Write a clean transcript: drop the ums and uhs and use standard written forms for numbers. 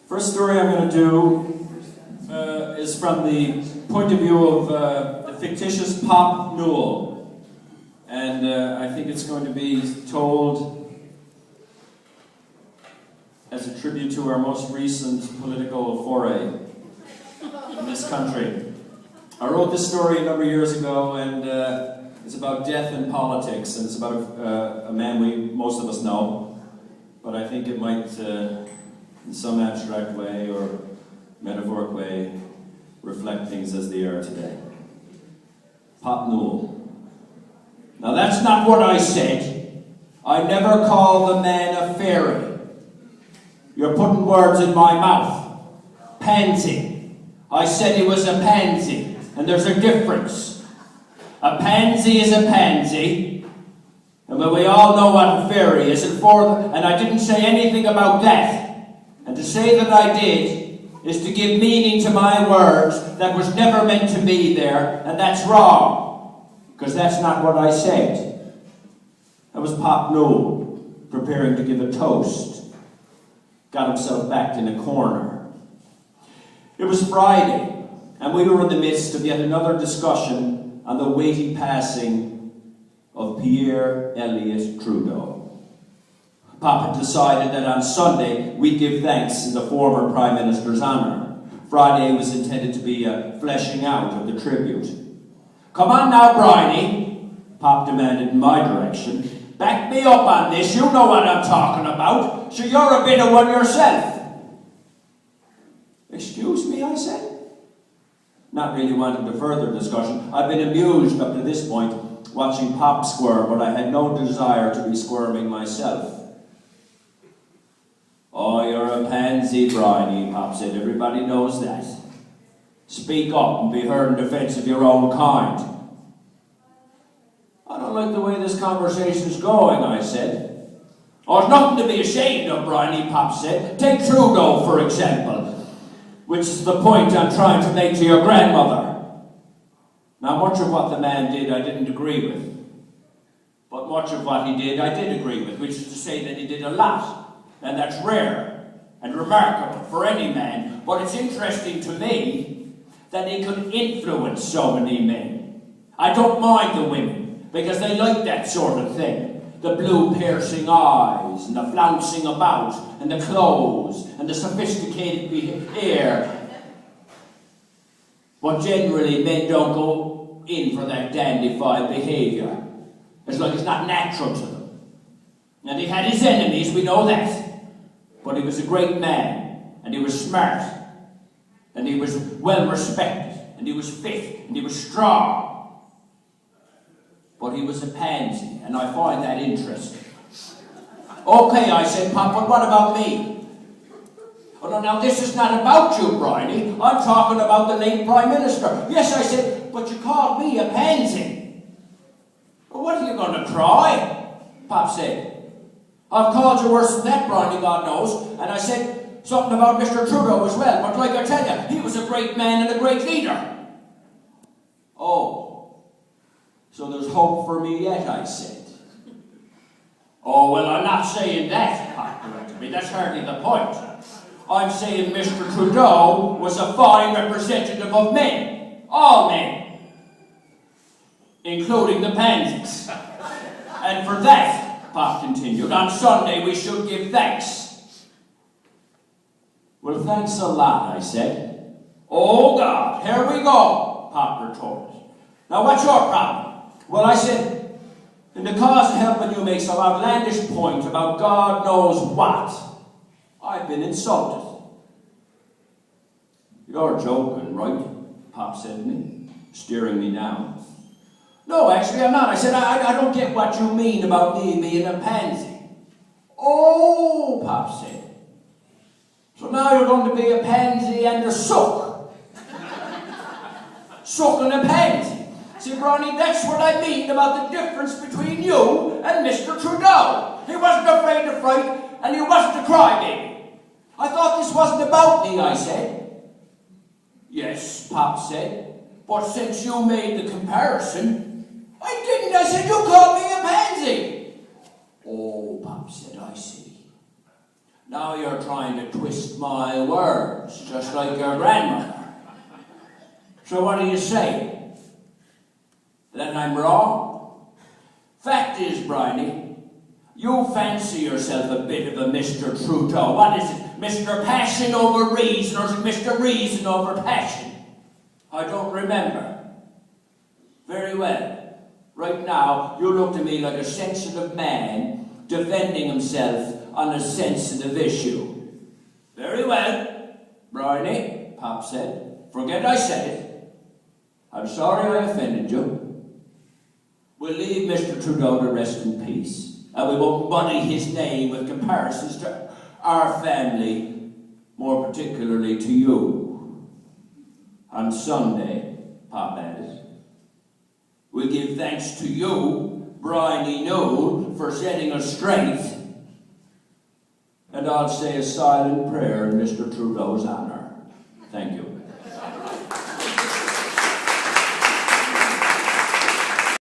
First story I'm going to do is from the point of view of the fictitious Pop Newell. And I think it's going to be told as a tribute to our most recent political foray in this country. I wrote this story a number of years ago, and it's about death in politics, and it's about a man most of us know, but I think it might, in some abstract way or metaphoric way, reflect things as they are today. Pop Newell. Now that's not what I said. I never called the man a fairy. You're putting words in my mouth. Pansy. I said he was a pansy, and there's a difference. A pansy is a pansy, and we all know what a fairy is, and I didn't say anything about that. And to say that I did is to give meaning to my words that was never meant to be there, and that's wrong, because that's not what I said. That was Pop Newell preparing to give a toast. Got himself backed in a corner. It was Friday, and we were in the midst of yet another discussion on the weighty passing of Pierre Elliott Trudeau. Pop had decided that on Sunday we'd give thanks in the former Prime Minister's honour. Friday was intended to be a fleshing out of the tribute. Come on now, Bryony, Pop demanded in my direction. Back me up on this, you know what I'm talking about. So you're a bit of one yourself. Excuse me, I said. Not really wanting a further discussion. I've been amused up to this point watching Pop squirm, but I had no desire to be squirming myself. Oh, you're a pansy, Bryony, Pop said. Everybody knows that. Speak up and be heard in defense of your own kind. I don't like the way this conversation's going, I said. Oh, there's nothing to be ashamed of, Bryony, Pop said. Take Trudeau, for example, which is the point I'm trying to make to your grandmother. Now, much of what the man did I didn't agree with. But much of what he did I did agree with, which is to say that he did a lot. And that's rare and remarkable for any man. But it's interesting to me that he could influence so many men. I don't mind the women, because they like that sort of thing. The blue piercing eyes, and the flouncing about, and the clothes, and the sophisticated air. But generally, men don't go in for that dandified behaviour. It's like it's not natural to them. And he had his enemies, we know that. But he was a great man, and he was smart, and he was well respected, and he was fit, and he was strong. But he was a pansy, and I find that interesting. Okay, I said, Pop, but what about me? Oh, no, now this is not about you, Bryony. I'm talking about the late Prime Minister. Yes, I said, but you called me a pansy. Well, what are you going to cry? Pop said. I've called you worse than that, Bryony, God knows. And I said something about Mr. Trudeau as well. But like I tell you, he was a great man and a great leader. Oh, so there's hope for me yet, I said. Oh, well, I'm not saying that, Pop corrected me. That's hardly the point. I'm saying Mr. Trudeau was a fine representative of men. All men. Including the pansies. And for that, Pop continued, on Sunday we should give thanks. Well, thanks a lot, I said. Oh, God, here we go, Pop retorted. Now, what's your problem? Well, I said, in the cause of helping you make some outlandish point about God knows what, I've been insulted. You're joking, right? Pop said to me, steering me down. No, actually, I'm not. I said, I don't get what you mean about me being a pansy. Oh, Pop said. So now you're going to be a pansy and a sook. Sook and a pansy. See, Bryony, that's what I mean about the difference between you and Mr. Trudeau. He wasn't afraid to fight, and he wasn't a crybaby. I thought this wasn't about me, I said. Yes, Pop said. But since you made the comparison, I didn't. I said, you called me a pansy. Oh, Pop said, I see. Now you're trying to twist my words, just like your grandmother. So what do you say? That I'm wrong? Fact is, Bryony, you fancy yourself a bit of a Mr. Trudeau. What is it? Mr. Passion over Reason, or is it Mr. Reason over Passion? I don't remember. Very well. Right now, you look to me like a sensitive man defending himself on a sensitive issue. Very well, Bryony, Pop said. Forget I said it. I'm sorry I offended you. We'll leave Mr. Trudeau to rest in peace, and we won't muddy his name with comparisons to our family, more particularly to you. On Sunday, Pop added, we'll give thanks to you, Bryony Newell, for setting us straight. And I'll say a silent prayer in Mr. Trudeau's honour. Thank you.